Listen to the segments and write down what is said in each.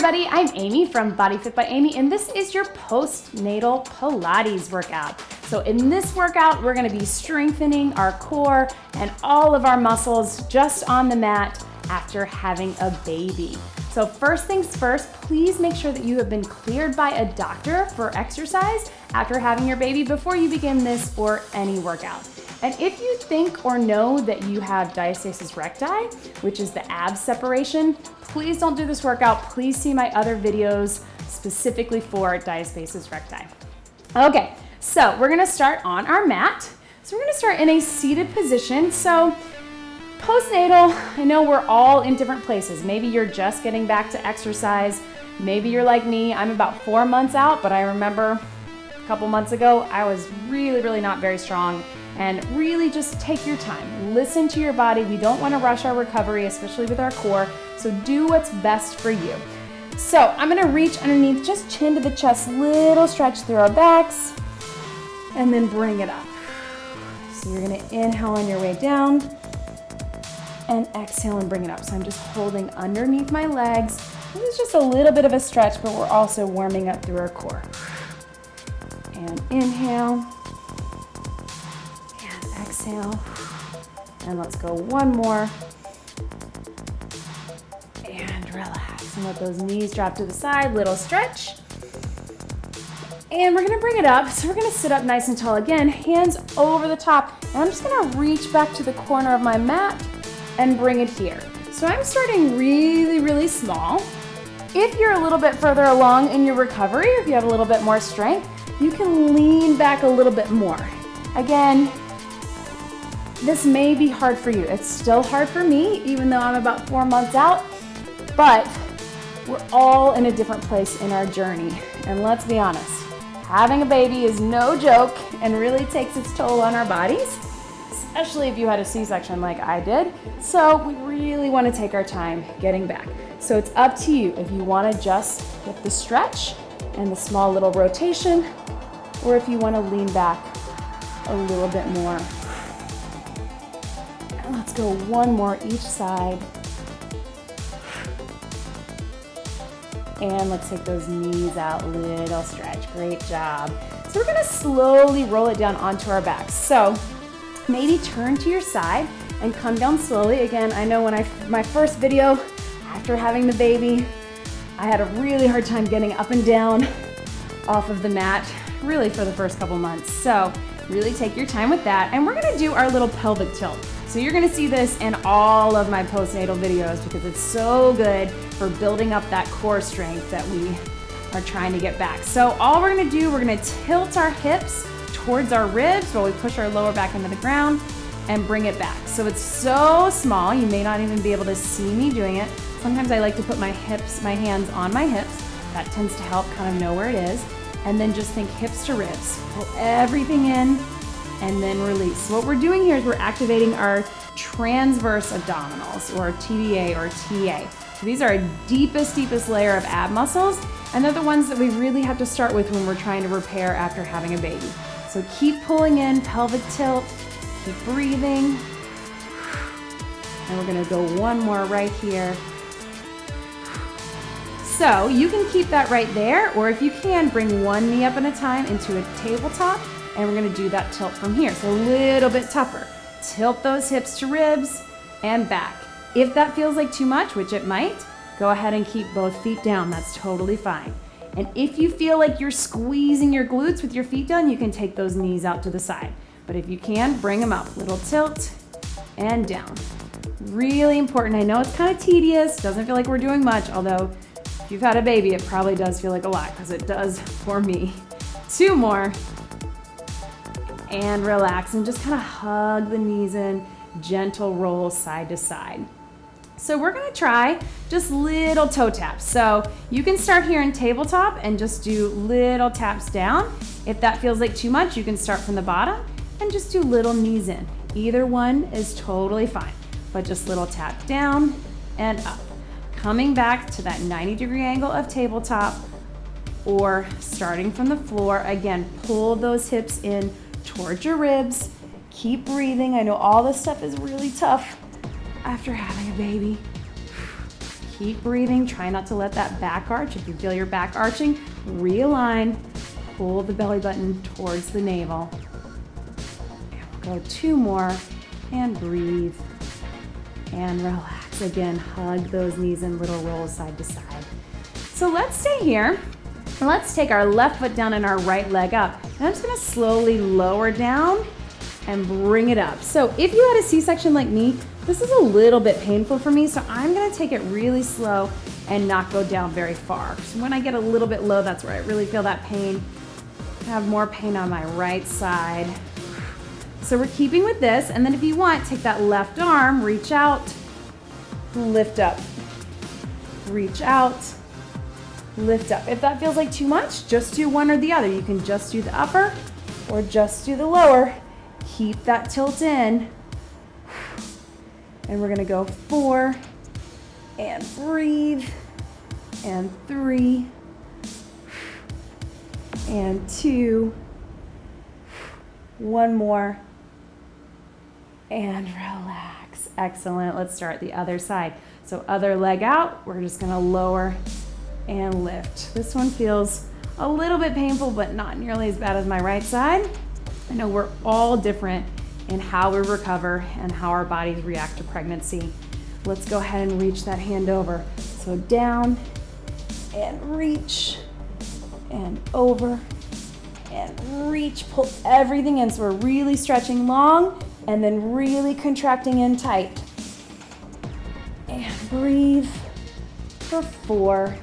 everybody, I'm Amy from Body Fit by Amy, and this is your postnatal Pilates workout. So in this workout, we're gonna be strengthening our core and all of our muscles just on the mat after having a baby. So first things first, please make sure that you have been cleared by a doctor for exercise after having your baby before you begin this or any workout. And if you think or know that you have diastasis recti, which is the abs separation, please don't do this workout. Please see my other videos specifically for diastasis recti. Okay, so we're gonna start on our mat. So we're gonna start in a seated position. So postnatal, I know we're all in different places. Maybe you're just getting back to exercise. Maybe you're like me, I'm about 4 months out, but I remember a couple months ago, I was really not very strong. And really just take your time. Listen to your body. We don't want to rush our recovery, especially with our core. So do what's best for you. So I'm going to reach underneath, just chin to the chest, little stretch through our backs, and then bring it up. So you're going to inhale on your way down and exhale and bring it up. So I'm just holding underneath my legs. This is just a little bit of a stretch, but we're also warming up through our core. And inhale. Exhale, and let's go one more, and relax, and let those knees drop to the side, little stretch, and we're gonna bring it up. So we're gonna sit up nice and tall again, hands over the top, and I'm just gonna reach back to the corner of my mat and bring it here. So I'm starting really small. If you're a little bit further along in your recovery, if you have a little bit more strength, you can lean back a little bit more. Again, this may be hard for you. It's still hard for me, even though I'm about 4 months out, but we're all in a different place in our journey. And let's be honest, having a baby is no joke and really takes its toll on our bodies, especially if you had a C-section like I did. So we really want to take our time getting back. So it's up to you if you want to just get the stretch and the small little rotation, or if you want to lean back a little bit more. Let's go one more each side. And let's take those knees out, little stretch, great job. So we're gonna slowly roll it down onto our backs. So maybe turn to your side and come down slowly. Again, I know when my first video after having the baby, I had a really hard time getting up and down off of the mat, really for the first couple months. So really take your time with that. And we're gonna do our little pelvic tilt. So you're gonna see this in all of my postnatal videos because it's so good for building up that core strength that we are trying to get back. So all we're gonna do, we're gonna tilt our hips towards our ribs while we push our lower back into the ground and bring it back. So it's so small, you may not even be able to see me doing it. Sometimes I like to put my hands on my hips. That tends to help kind of know where it is. And then just think hips to ribs. Pull everything in, and then release. So what we're doing here is we're activating our transverse abdominals, or TBA or TA. So these are our deepest layer of ab muscles, and they're the ones that we really have to start with when we're trying to repair after having a baby. So keep pulling in, pelvic tilt, keep breathing. And we're gonna go one more right here. So you can keep that right there, or if you can, bring one knee up at a time into a tabletop, and we're gonna do that tilt from here. So a little bit tougher. Tilt those hips to ribs and back. If that feels like too much, which it might, go ahead and keep both feet down. That's totally fine. And if you feel like you're squeezing your glutes with your feet down, you can take those knees out to the side. But if you can, bring them up. Little tilt and down. Really important. I know it's kind of tedious, doesn't feel like we're doing much, although if you've had a baby, it probably does feel like a lot, because it does for me. 2 more. And relax, and just kind of hug the knees in, gentle roll side to side. So we're gonna try just little toe taps. So you can start here in tabletop and just do little taps down. If that feels like too much, you can start from the bottom and just do little knees in. Either one is totally fine, but just little tap down and up. Coming back to that 90-degree angle of tabletop, or starting from the floor. Again, pull those hips in towards your ribs. Keep breathing. I know all this stuff is really tough after having a baby. Keep breathing. Try not to let that back arch. If you feel your back arching, realign. Pull the belly button towards the navel. And we'll go 2 more. And breathe. And relax. Again, hug those knees in little rolls side to side. So let's stay here. Let's take our left foot down and our right leg up. And I'm just gonna slowly lower down and bring it up. So if you had a C-section like me, this is a little bit painful for me, so I'm gonna take it really slow and not go down very far. So when I get a little bit low, that's where I really feel that pain. I have more pain on my right side. So we're keeping with this, and then if you want, take that left arm, reach out, lift up, reach out, lift up. If that feels like too much, just do one or the other. You can just do the upper or just do the lower. Keep that tilt in. And we're gonna go 4, and breathe, and 3, and 2, 1 more, and relax. Excellent. Let's start the other side. So other leg out, we're just gonna lower and lift. This one feels a little bit painful, but not nearly as bad as my right side. I know we're all different in how we recover and how our bodies react to pregnancy. Let's go ahead and reach that hand over. So down and reach and over and reach, pull everything in. So we're really stretching long and then really contracting in tight. And breathe for 4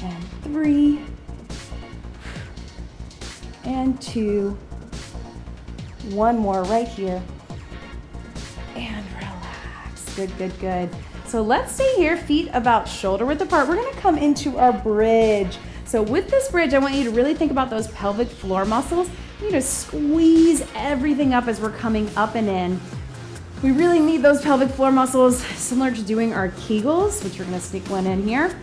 and 3 and 2, 1 more right here, and relax. Good, good, good. So let's stay here, feet about shoulder width apart. We're gonna come into our bridge. So with this bridge, I want you to really think about those pelvic floor muscles. You need to squeeze everything up as we're coming up and in. We really need those pelvic floor muscles, similar to doing our Kegels, which we're gonna sneak one in here,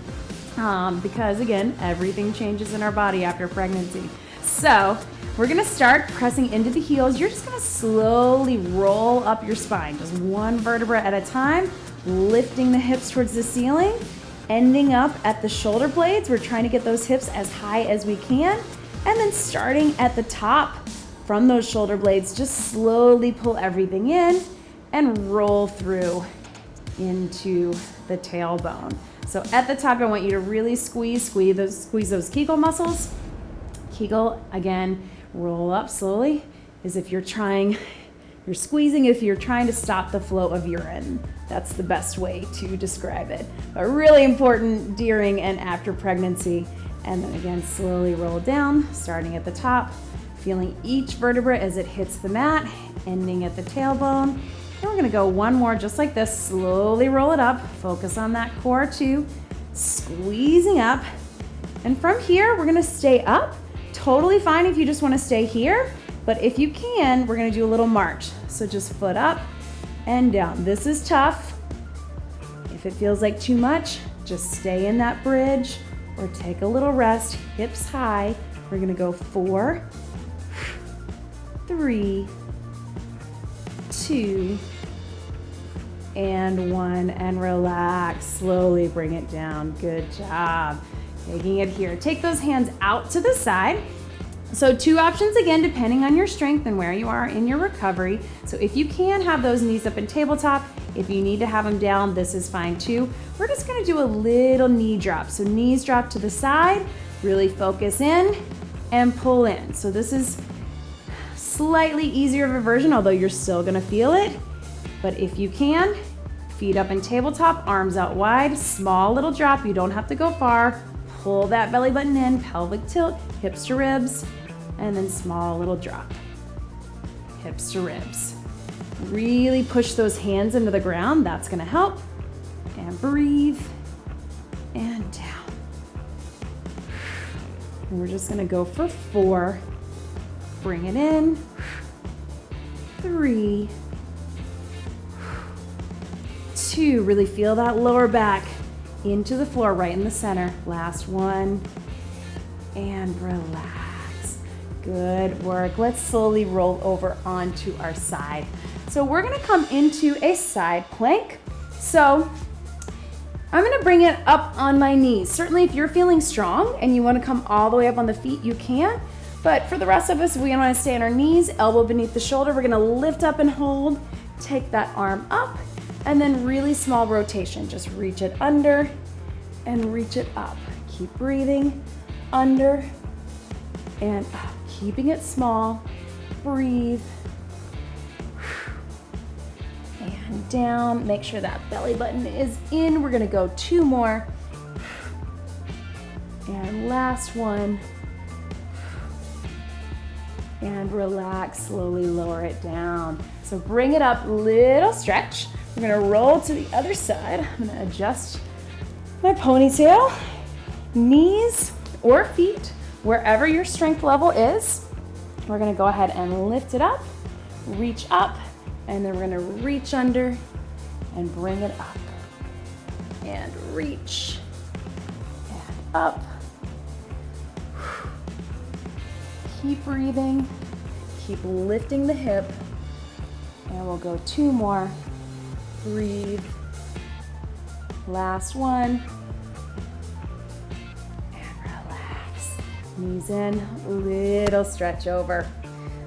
because again, everything changes in our body after pregnancy. So we're gonna start pressing into the heels. You're just gonna slowly roll up your spine, just one vertebra at a time, lifting the hips towards the ceiling, ending up at the shoulder blades. We're trying to get those hips as high as we can, and then starting at the top from those shoulder blades, just slowly pull everything in and roll through into the tailbone. So at the top, I want you to really squeeze those Kegel muscles. Kegel, again, roll up slowly as if you're squeezing if you're trying to stop the flow of urine. That's the best way to describe it. But really important during and after pregnancy. And then again, slowly roll down, starting at the top, feeling each vertebra as it hits the mat, ending at the tailbone. And we're gonna go 1 more just like this, slowly roll it up, focus on that core too, squeezing up. And from here, we're gonna stay up. Totally fine if you just wanna stay here, but if you can, we're gonna do a little march. So just foot up and down. This is tough. If it feels like too much, just stay in that bridge or take a little rest, hips high. We're gonna go 4, 3, 2, and 1, and relax. Slowly bring it down. Good job. Taking it here. Take those hands out to the side. So 2 options again, depending on your strength and where you are in your recovery. So if you can have those knees up in tabletop, if you need to have them down, this is fine too. We're just gonna do a little knee drop. So knees drop to the side, really focus in and pull in. So this is slightly easier of a version, although you're still gonna feel it. But if you can, feet up in tabletop, arms out wide, small little drop. You don't have to go far. Pull that belly button in, pelvic tilt, hips to ribs, and then small little drop, hips to ribs. Really push those hands into the ground. That's gonna help. And breathe, and down. And we're just gonna go for 4. Bring it in. 3, 2, really feel that lower back into the floor, right in the center. Last one, and relax. Good work. Let's slowly roll over onto our side. So we're gonna come into a side plank. So I'm gonna bring it up on my knees. Certainly if you're feeling strong and you wanna come all the way up on the feet, you can. But for the rest of us, we wanna stay on our knees, elbow beneath the shoulder. We're gonna lift up and hold, take that arm up, and then really small rotation. Just reach it under and reach it up. Keep breathing, under and up. Keeping it small, breathe. And down, make sure that belly button is in. We're gonna go 2 more. And last one. And relax, slowly lower it down. So bring it up, little stretch. We're gonna roll to the other side. I'm gonna adjust my ponytail, knees or feet, wherever your strength level is. We're gonna go ahead and lift it up, reach up, and then we're gonna reach under and bring it up. And reach, and up. Keep breathing, keep lifting the hip, and we'll go 2 more. Breathe. Last one. And relax. Knees in, little stretch over.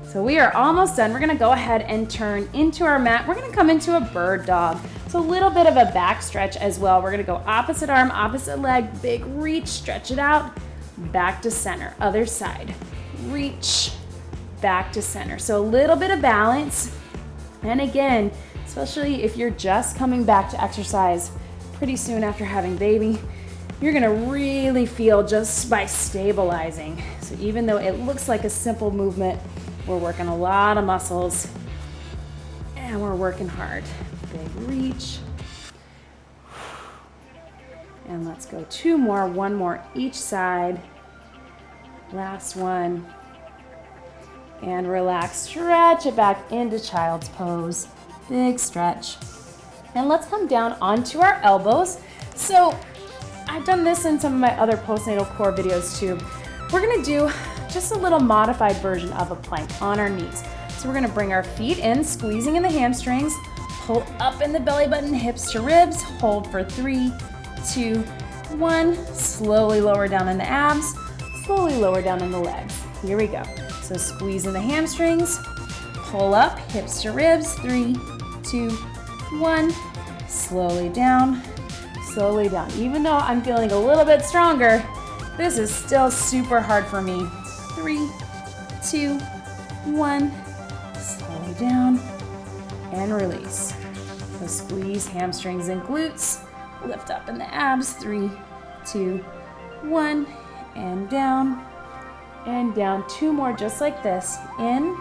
So we are almost done. We're gonna go ahead and turn into our mat. We're gonna come into a bird dog. So a little bit of a back stretch as well. We're gonna go opposite arm, opposite leg, big reach, stretch it out, back to center. Other side, reach, back to center. So a little bit of balance. And again, especially if you're just coming back to exercise pretty soon after having baby, you're gonna really feel just by stabilizing. So even though it looks like a simple movement, we're working a lot of muscles and we're working hard. Big reach. And let's go 2 more, 1 more each side. Last one. And relax, stretch it back into child's pose. Big stretch. And let's come down onto our elbows. So I've done this in some of my other postnatal core videos too. We're gonna do just a little modified version of a plank on our knees. So we're gonna bring our feet in, squeezing in the hamstrings, pull up in the belly button, hips to ribs, hold for 3, 2, 1. Slowly lower down in the abs, slowly lower down in the legs. Here we go. So squeeze in the hamstrings, pull up, hips to ribs, 3, 2, 1. Slowly down, slowly down. Even though I'm feeling a little bit stronger, this is still super hard for me. 3, 2, 1. Slowly down and release. So squeeze hamstrings and glutes, lift up in the abs, 3, 2, 1, and down. And down. 2 more just like this. In,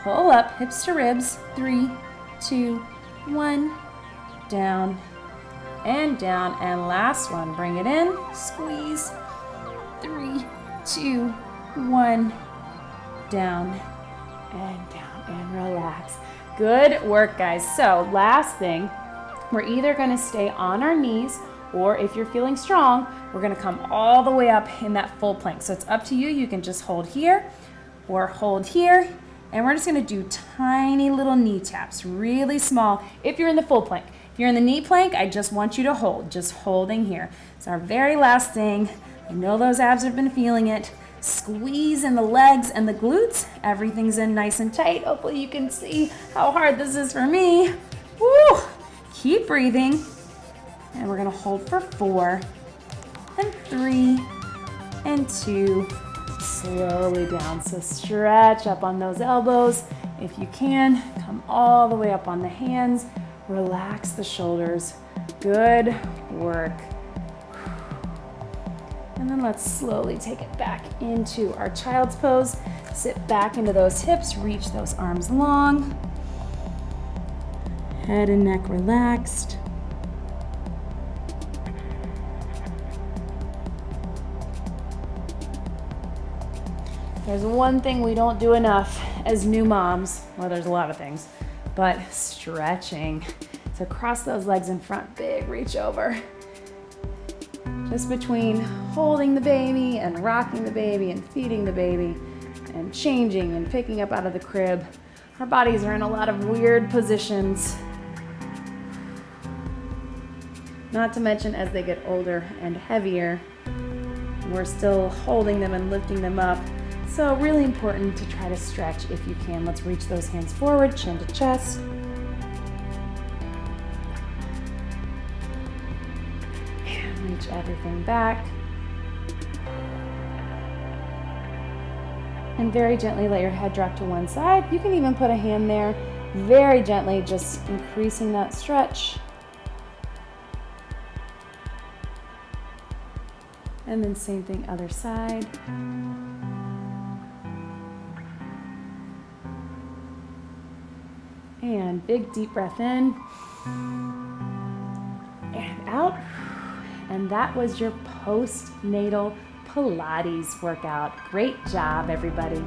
pull up, hips to ribs, 3, 2, 1, down, and down. And last one, bring it in, squeeze, 3, 2, 1, down, and relax. Good work, guys. So last thing, we're either gonna stay on our knees, or if you're feeling strong, we're gonna come all the way up in that full plank. So it's up to you. You can just hold here or hold here. And we're just gonna do tiny little knee taps, really small, if you're in the full plank. If you're in the knee plank, I just want you to hold, just holding here. It's our very last thing. I know those abs have been feeling it. Squeeze in the legs and the glutes. Everything's in nice and tight. Hopefully you can see how hard this is for me. Woo! Keep breathing. And we're gonna hold for 4, and 3, and 2. Slowly down. So stretch up on those elbows. If you can, come all the way up on the hands. Relax the shoulders. Good work. And then let's slowly take it back into our child's pose. Sit back into those hips, reach those arms long. Head and neck relaxed. There's one thing we don't do enough as new moms, well, there's a lot of things, but stretching. So cross those legs in front, big reach over. Just between holding the baby and rocking the baby and feeding the baby and changing and picking up out of the crib, our bodies are in a lot of weird positions. Not to mention as they get older and heavier, we're still holding them and lifting them up. So really important to try to stretch if you can. Let's reach those hands forward, chin to chest. And reach everything back. And very gently let your head drop to one side. You can even put a hand there, very gently, just increasing that stretch. And then same thing, other side. And big deep breath in. And out. And that was your postnatal Pilates workout. Great job, everybody.